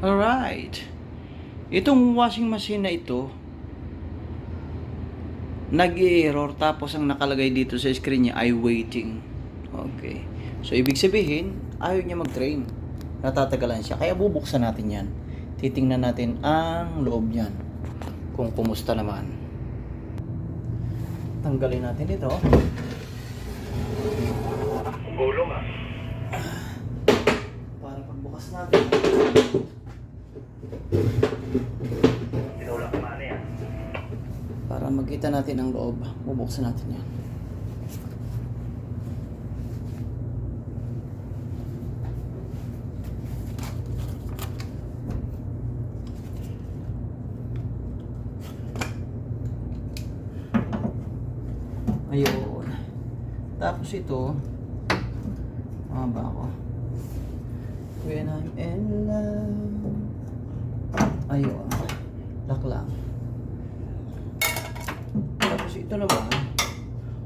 Alright. Itong washing machine na ito, nag-i-error tapos ang nakalagay dito sa screen niya ay waiting. Okay. So, ibig sabihin, ayaw niya mag-train. Natatagalan siya. Kaya bubuksan natin yan. Titingnan natin ang loob niyan. Kung kumusta naman. Tanggalin natin ito. Gulong ah. Para pagbukas natin. Tinulak naman yan. Para makita natin ang loob, bubuksan natin yan. Ayun. Tapos ito, ba ako? When I'm in love. Ayun. Lock lang. Tapos ito naman,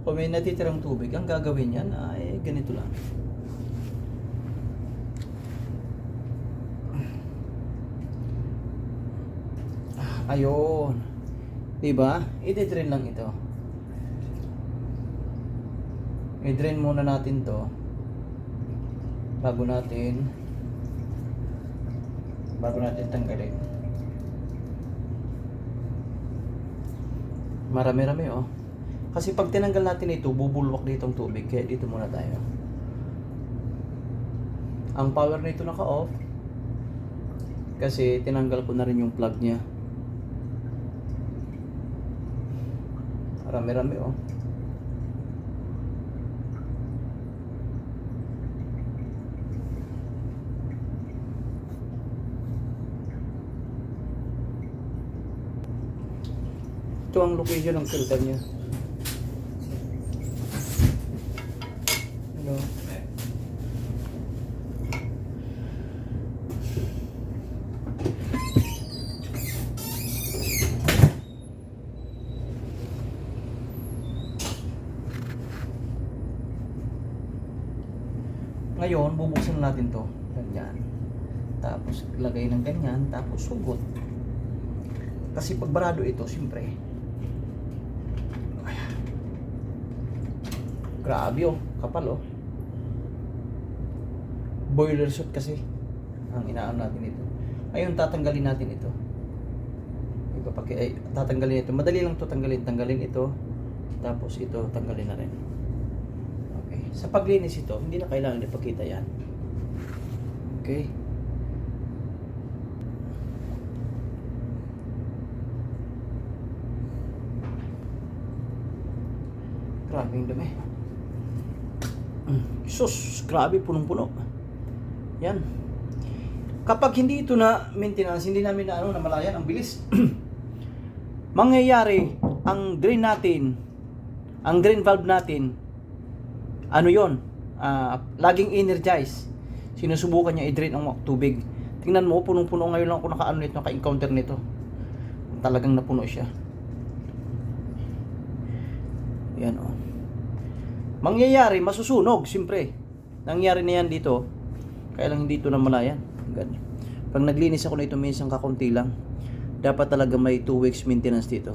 kung may natitirang tubig, ang gagawin yan ay ganito lang. Ayun. Diba? I-drain lang ito. I-drain muna natin to bago natin tanggalin. Marami-rami oh. Kasi pag tinanggal natin ito, bubulwak dito ang tubig. Kaya dito muna tayo. Ang power nito naka-off. Kasi tinanggal ko na rin yung plug niya. Marami-rami oh. Ito ang location ng filter niya. Ano? Ngayon, bubuksan natin to. Ganyan. Tapos, lagay ng ganyan. Tapos, sugot. Kasi pag barado ito, siyempre, grabe oh, kapal oh. Boiler suit kasi ang inaano natin ito. Ayun, tatanggalin natin ito. Tatanggalin ito. Madali lang to tanggalin ito. Tapos ito, tanggalin na rin. Okay. Sa paglinis ito, hindi na kailangan ipakita yan. Okay. Grabe yung dumi. Sus, grabe, punong-puno. Yan. Kapag hindi ito na maintenance, hindi namin na namalayan, ang bilis. Mangyayari, ang drain natin, ang drain valve natin, yon? Laging energized. Sinusubukan niya i-drain ang tubig. Tingnan mo, punong-puno. Ngayon lang ako naka-encounter nito. Talagang napuno siya. Yan oh. Mangyayari, masusunog, siyempre. Nangyari na yan dito. Kaya lang hindi ito namalayan. Ganyan. Pag naglinis ako na ito, minsan kakunti lang. Dapat talaga may 2 weeks maintenance dito.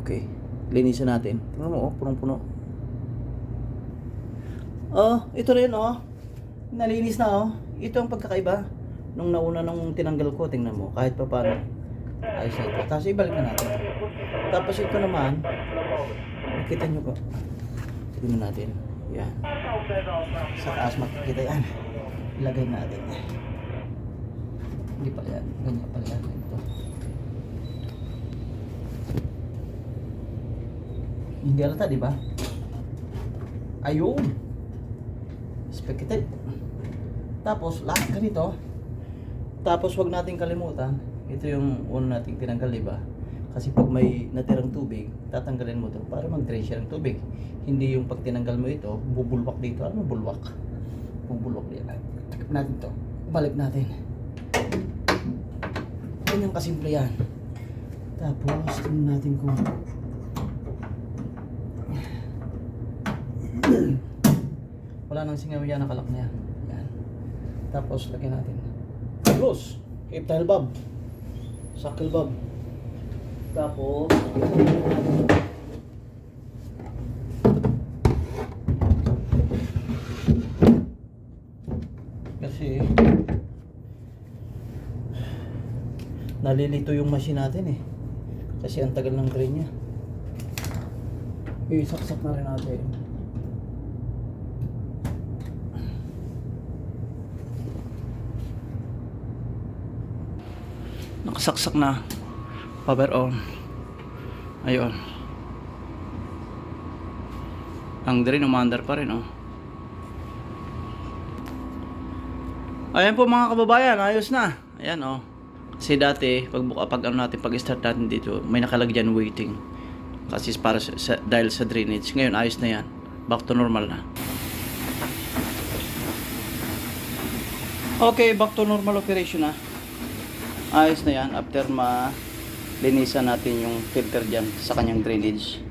Okay. Linisan natin. Tingnan mo, oh, punong-puno. Oh, ito rin, oh. Nalinis na, oh. Ito ang pagkakaiba. Nung nauna nung tinanggal ko, tingnan mo. Kahit pa paano. Ayos na ito. Tapos ibalik na natin. Tapos ito naman, makita nyo ko. Tingnan natin. Yan. Sa taas makikita yan. Ilagay natin. Hindi pala yan. Ganyan pala yan. Ito. Hindi alata, di ba? Ayun. Expected. Tapos, lahat ganito. Tapos, wag natin kalimutan. Ito yung una nating tinanggal, di ba? Kasi pag may natirang tubig, tatanggalin mo to para mag-drain siya ng tubig. Hindi yung pag tinanggal mo ito, bubulwak dito. Ano bulwak? Bubulwak dito. Takip natin to. Balik natin. Ganyan kasimple yan. Tapos, tingnan natin kung wala nang singaw yan, nakalak na yan. Yan. Tapos, lagyan natin. Yun! exhaust, iptail valve, suckle valve. Tapos kasi nalilito yung machine natin eh. Kasi ang tagal ng drain niya. Isaksak na rin natin. Nakasaksak na. Power on. Ayun. Ang drain umandar pa rin, oh. Ayan po mga kababayan, ayos na. Ayan, oh. Kasi dati, pag ano natin, pag-start natin dito, may nakalagyan waiting. Kasi para dahil sa drainage. Ngayon, ayos na yan. Back to normal na. Okay, back to normal operation na. Ayos na yan after linisan natin yung filter dyan sa kanyang drainage.